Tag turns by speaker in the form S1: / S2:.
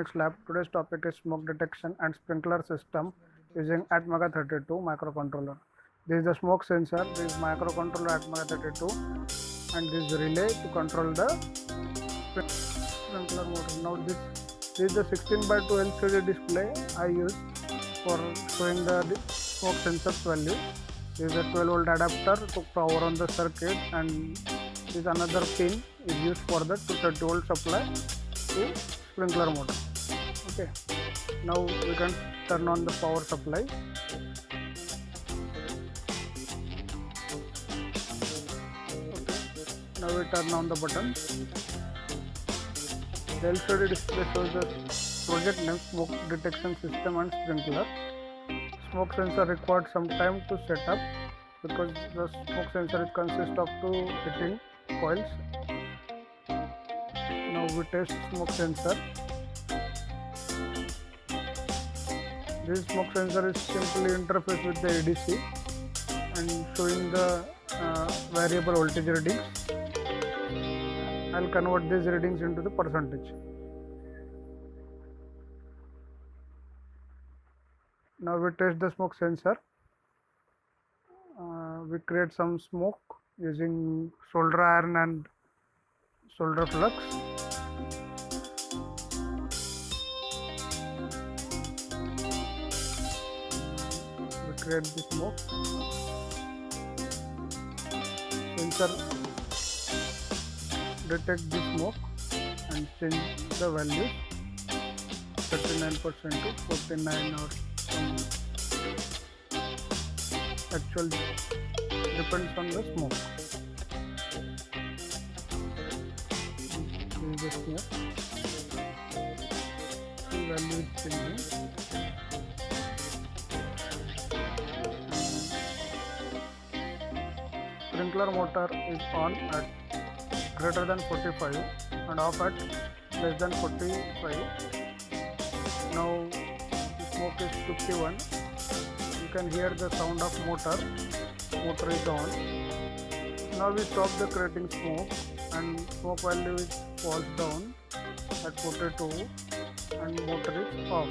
S1: Electronics Lab. Today's topic is smoke detection and sprinkler system using atmega 32 microcontroller. This is the smoke sensor, this is microcontroller atmega 32 and this is relay to control the sprinkler motor. Now this is the 16 by 2 LCD display I use for showing the smoke sensor's value. This is a 12 volt adapter to power on the circuit, and this another pin is used for the 230 volt supply to sprinkler motor. Okay, now we can turn on the power supply. Okay, now we turn on the button. The LCD display shows the project name, smoke detection system and sprinkler. Smoke sensor required some time to set up because the smoke sensor consists of two heating coils. Now we test smoke sensor. This smoke sensor is simply interface with the ADC and showing the variable voltage readings. I'll convert these readings into the percentage. Now we test the smoke sensor. We create some smoke using solder iron and solder flux. We create the smoke. Sensor detect the smoke and change the value 39% to 49 or some actual depends on the smoke. This is here. The value is changing. Sprinkler motor is on at greater than 45 and off at less than 45. Now the smoke is 51. You can hear the sound of motor. Motor is on. Now we stop the creating smoke and smoke value is falls down at 42 and motor is off.